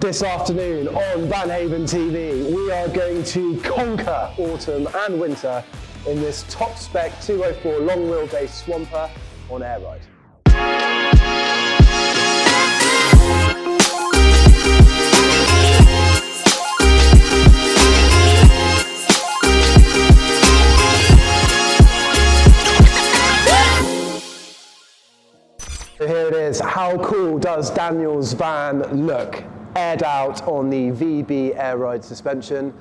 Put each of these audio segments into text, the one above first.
This afternoon on Vanhaven TV, we are going to conquer autumn and winter in this top spec 204 long wheelbase swamper on air ride. So here it is. How cool does Daniel's van look? Aired out on the VB air ride suspension.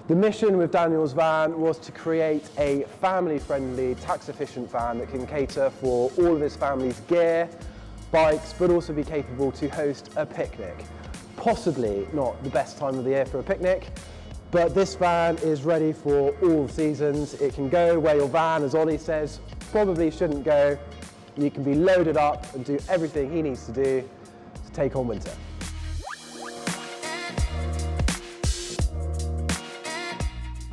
The mission with Daniel's van was to create a family-friendly, tax-efficient van that can cater for all of his family's gear, bikes, but also be capable to host a picnic. Possibly not the best time of the year for a picnic, but this van is ready for all seasons. It can go where your van, as Ollie says, probably shouldn't go. You can be loaded up and do everything he needs to do to take on winter.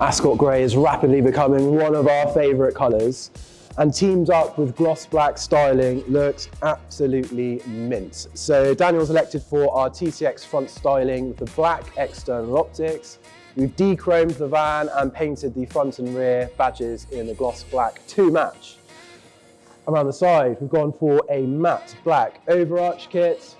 Ascot Grey is rapidly becoming one of our favourite colours, and teamed up with gloss black styling looks absolutely mint. So Daniel's elected for our TCX front styling with the black external optics. We've de-chromed the van and painted the front and rear badges in the gloss black to match. Around the side, we've gone for a matte black overarch kit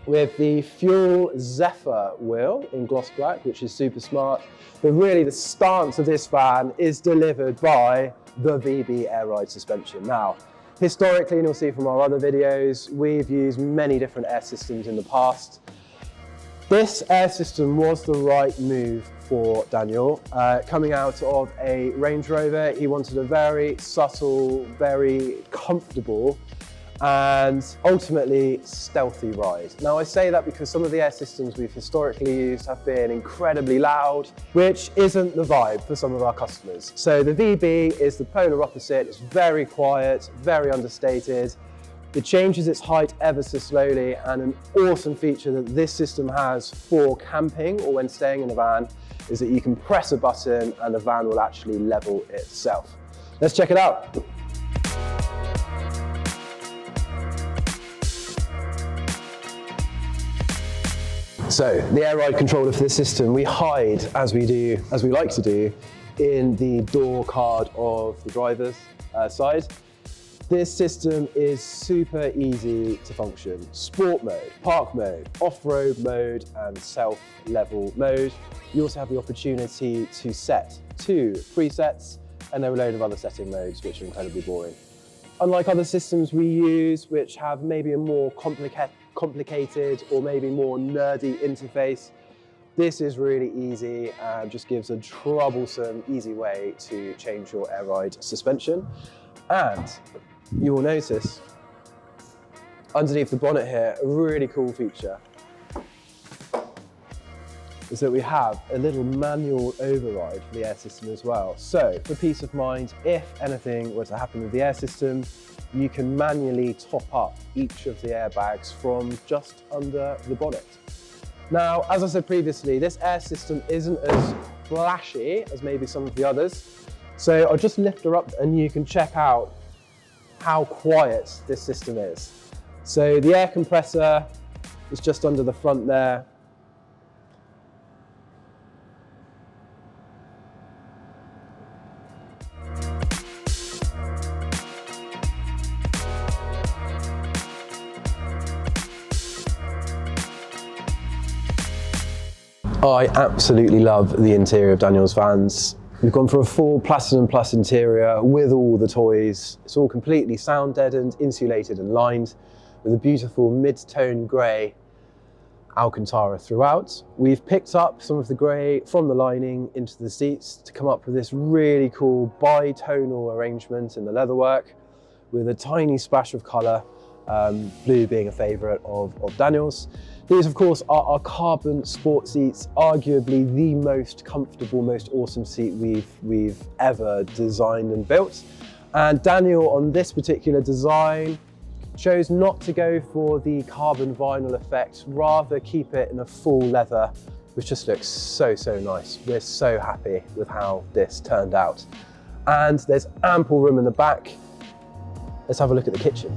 with the Fuel Zephyr wheel in gloss black, which is super smart. But really the stance of this van is delivered by the VB air ride suspension. Now, historically, and you'll see from our other videos, we've used many different air systems in the past. This air system was the right move for Daniel. Coming out of a Range Rover, he wanted a very subtle, very comfortable, and ultimately stealthy ride. Now I say that because some of the air systems we've historically used have been incredibly loud, which isn't the vibe for some of our customers. So the VB is the polar opposite. It's very quiet, very understated. It changes its height ever so slowly, and an awesome feature that this system has for camping or when staying in a van is that you can press a button and the van will actually level itself. Let's check it out. So the air ride controller for this system, we hide, as we like to do, in the door card of the driver's side. This system is super easy to function. Sport mode, park mode, off-road mode, and self-level mode. You also have the opportunity to set 2 presets, and there are a load of other setting modes which are incredibly boring. Unlike other systems we use, which have maybe a more complicated or maybe more nerdy interface, this is really easy and just gives a troublesome, easy way to change your air ride suspension. And you will notice underneath the bonnet here, a really cool feature is that we have a little manual override for the air system as well. So for peace of mind, if anything were to happen with the air system, you can manually top up each of the airbags from just under the bonnet. Now, as I said previously, this air system isn't as flashy as maybe some of the others. So I'll just lift her up and you can check out how quiet this system is. So the air compressor is just under the front there. I absolutely love the interior of Daniel's vans. We've gone for a full Platinum Plus interior with all the toys. It's all completely sound deadened, insulated and lined with a beautiful mid-tone grey Alcantara throughout. We've picked up some of the grey from the lining into the seats to come up with this really cool bitonal arrangement in the leatherwork with a tiny splash of colour, blue being a favourite of Daniel's. These, of course, are our carbon sport seats, arguably the most comfortable, most awesome seat we've ever designed and built. And Daniel, on this particular design, chose not to go for the carbon vinyl effect, rather keep it in a full leather, which just looks so, so nice. We're so happy with how this turned out. And there's ample room in the back. Let's have a look at the kitchen.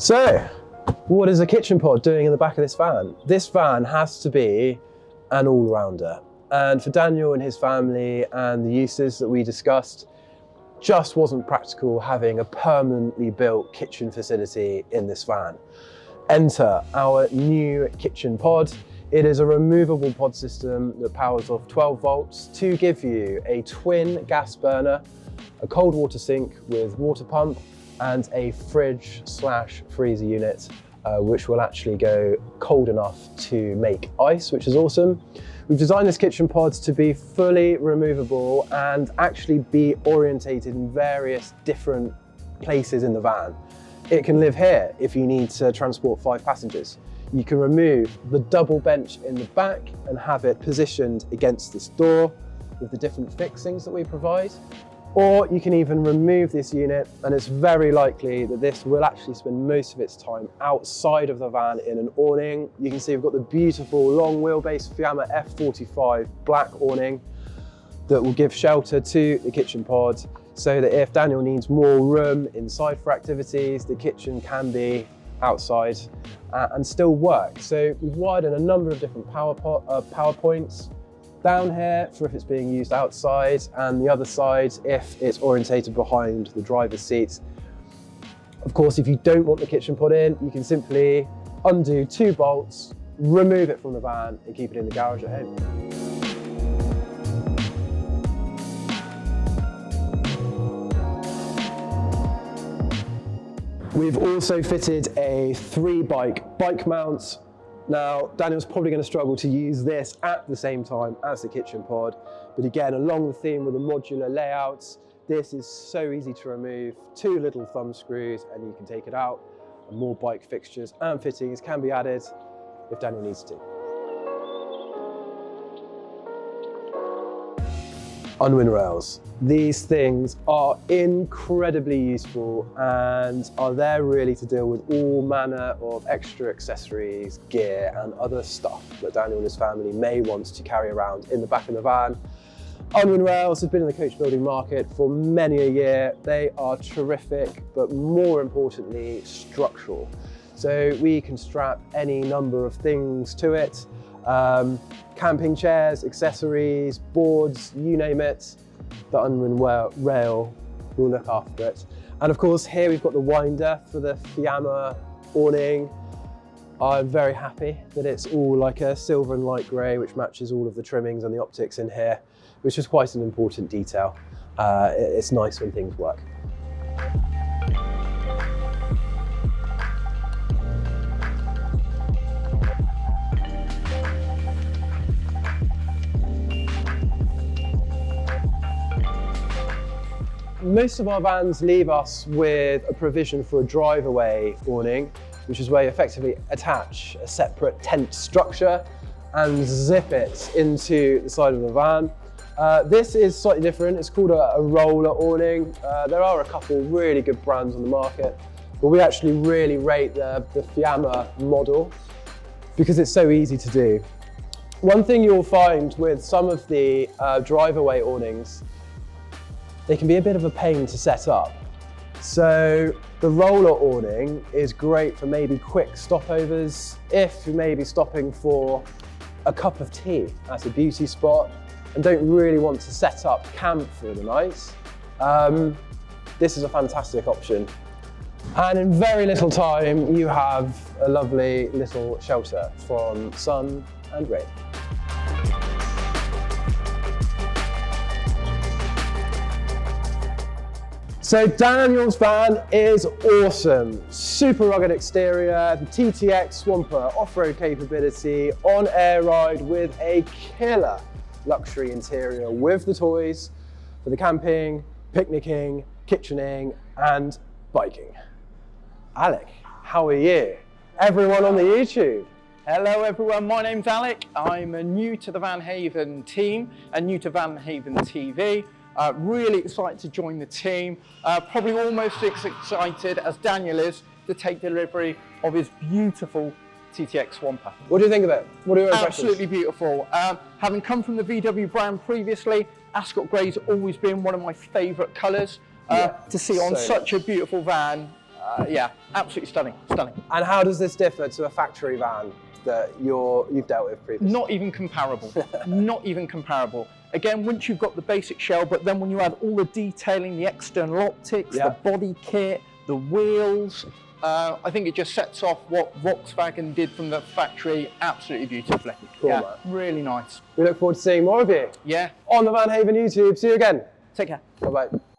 So, what is a kitchen pod doing in the back of this van? This van has to be an all-rounder. And for Daniel and his family and the uses that we discussed, just wasn't practical having a permanently built kitchen facility in this van. Enter our new kitchen pod. It is a removable pod system that powers off 12 volts to give you a twin gas burner, a cold water sink with water pump, and a fridge/freezer unit, which will actually go cold enough to make ice, which is awesome. We've designed this kitchen pod to be fully removable and actually be orientated in various different places in the van. It can live here if you need to transport 5 passengers. You can remove the double bench in the back and have it positioned against this door with the different fixings that we provide. Or you can even remove this unit, and it's very likely that this will actually spend most of its time outside of the van in an awning. You can see we've got the beautiful long wheelbase Fiamma F45 black awning that will give shelter to the kitchen pod, so that if Daniel needs more room inside for activities, the kitchen can be outside and still work. So we've wired in a number of different power points. Down here for if it's being used outside, and the other side if it's orientated behind the driver's seat. Of course, if you don't want the kitchen pod in, you can simply undo 2 bolts, remove it from the van and keep it in the garage at home. We've also fitted a 3-bike mount. Now, Daniel's probably going to struggle to use this at the same time as the kitchen pod, but again, along the theme with the modular layouts, this is so easy to remove. 2 little thumb screws and you can take it out, and more bike fixtures and fittings can be added if Daniel needs to. Unwind rails. These things are incredibly useful and are there really to deal with all manner of extra accessories, gear and other stuff that Daniel and his family may want to carry around in the back of the van. Unwind rails have been in the coach building market for many a year. They are terrific, but more importantly, structural. So we can strap any number of things to it. Camping chairs, accessories, boards, you name it, the unwind rail will look after it. And of course, here we've got the winder for the Fiamma awning. I'm very happy that it's all like a silver and light grey, which matches all of the trimmings and the optics in here, which is quite an important detail. It's nice when things work. Most of our vans leave us with a provision for a drive-away awning, which is where you effectively attach a separate tent structure and zip it into the side of the van. This is slightly different. It's called a roller awning. There are a couple really good brands on the market, but we actually really rate the Fiamma model because it's so easy to do. One thing you'll find with some of the drive-away awnings, they can be a bit of a pain to set up. So the roller awning is great for maybe quick stopovers. If you're maybe stopping for a cup of tea at a beauty spot and don't really want to set up camp for the night, this is a fantastic option. And in very little time, you have a lovely little shelter from sun and rain. So Daniel's van is awesome. Super rugged exterior, the TTX Swamper off-road capability, on-air ride with a killer luxury interior with the toys for the camping, picnicking, kitchening and biking. Alec, how are you? Everyone on the YouTube. Hello everyone, my name's Alec. I'm new to the Vanhaven team and new to Vanhaven TV. Really excited to join the team. Probably almost as excited as Daniel is to take delivery of his beautiful TTX Swamper. What do you think of it? What are your impressions? Absolutely beautiful. Having come from the VW brand previously, Ascot Grey's always been one of my favourite colours. To see on such a beautiful van, Yeah, absolutely stunning, stunning. And how does this differ to a factory van that you've dealt with previously? Not even comparable, not even comparable. Again, once you've got the basic shell, but then when you add all the detailing, the external optics, the body kit, the wheels, I think it just sets off what Volkswagen did from the factory absolutely beautifully. Cool, yeah, man. really nice. We look forward to seeing more of you. Yeah. On the Vanhaven YouTube. See you again. Take care. Bye-bye.